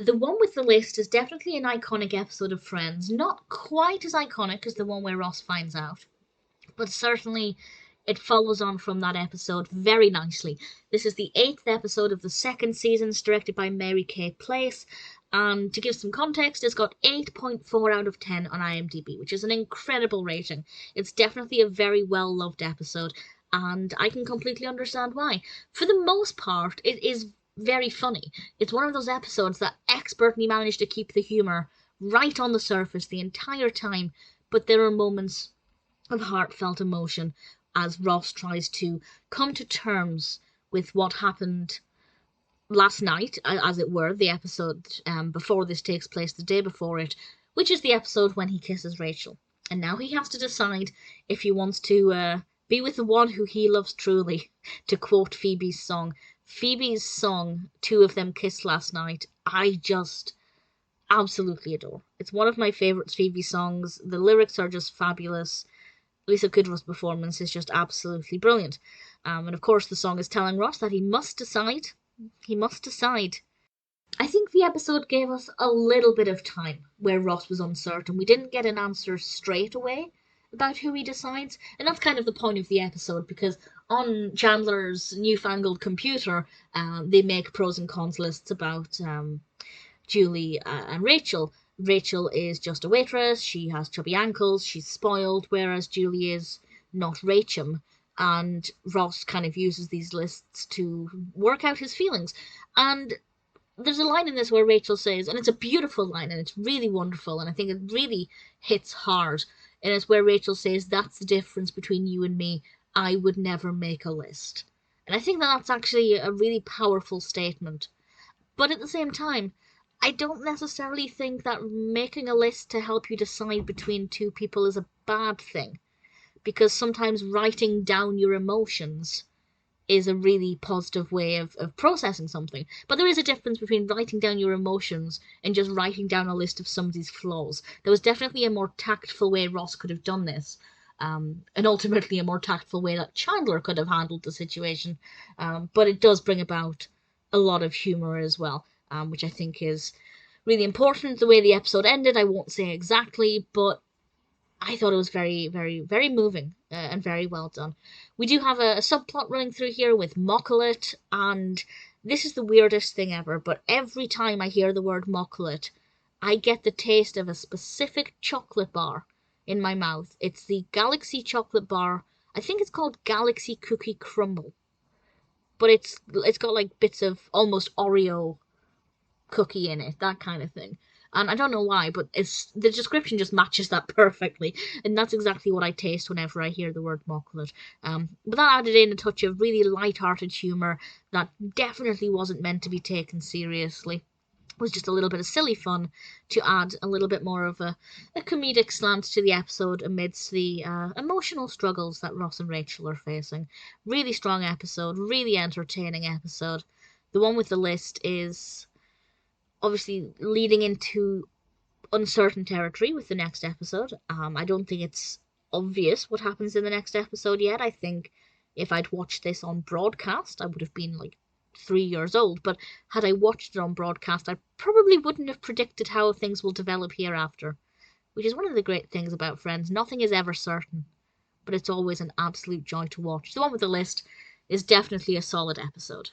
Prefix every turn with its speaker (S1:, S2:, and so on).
S1: The one with the list is definitely an iconic episode of Friends. Not quite as iconic as the one where Ross finds out, but certainly it follows on from that episode very nicely. This is the 8th episode of the second season, directed by Mary Kay Place. And to give some context, it's got 8.4 out of 10 on IMDb, which is an incredible rating. It's definitely a very well loved episode, and I can completely understand why. For the most part, it is very funny. It's one of those episodes that expertly managed to keep the humour right on the surface the entire time, but there are moments of heartfelt emotion as Ross tries to come to terms with what happened last night, as it were, the episode before this takes place, the day before it, which is the episode when he kisses Rachel. And now he has to decide if he wants to be with the one who he loves truly, to quote Phoebe's song. Phoebe's song, Two of Them Kissed Last Night, I just absolutely adore. It's one of my favourite Phoebe songs. The lyrics are just fabulous. Lisa Kudrow's performance is just absolutely brilliant. And of course the song is telling Ross that he must decide. He must decide. I think the episode gave us a little bit of time where Ross was uncertain. We didn't get an answer straight away about who he decides, and that's kind of the point of the episode, because on Chandler's newfangled computer, they make pros and cons lists about Julie and Rachel. Rachel is just a waitress, she has chubby ankles, she's spoiled, whereas Julie is not Rachel. And Ross kind of uses these lists to work out his feelings. And there's a line in this where Rachel says, and it's a beautiful line, and it's really wonderful, and I think it really hits hard, and it's where Rachel says, "That's the difference between you and me. I would never make a list." And I think that that's actually a really powerful statement. But at the same time, I don't necessarily think that making a list to help you decide between two people is a bad thing, because sometimes writing down your emotions is a really positive way of processing something. But there is a difference between writing down your emotions and just writing down a list of somebody's flaws. There was definitely a more tactful way Ross could have done this, and ultimately a more tactful way that Chandler could have handled the situation. But it does bring about a lot of humour as well, which I think is really important. The way the episode ended, I won't say exactly, but I thought it was very, very, very moving and very well done. We do have a subplot running through here with Mocklet, and this is the weirdest thing ever, but every time I hear the word Mocklet, I get the taste of a specific chocolate bar in my mouth. It's the Galaxy chocolate bar. I think it's called Galaxy Cookie Crumble, but it's got like bits of almost Oreo cookie in it, that kind of thing. And I don't know why, but the description just matches that perfectly, and that's exactly what I taste whenever I hear the word mocklet. But that added in a touch of really light-hearted humour that definitely wasn't meant to be taken seriously. It was just a little bit of silly fun to add a little bit more of a comedic slant to the episode amidst the emotional struggles that Ross and Rachel are facing. Really strong episode, really entertaining episode. The one with the list is obviously leading into uncertain territory with the next episode. I don't think it's obvious what happens in the next episode yet. I think if I'd watched this on broadcast, I would have been like 3 years old. But had I watched it on broadcast, I probably wouldn't have predicted how things will develop hereafter, which is one of the great things about Friends. Nothing is ever certain, but it's always an absolute joy to watch. The one with the list is definitely a solid episode.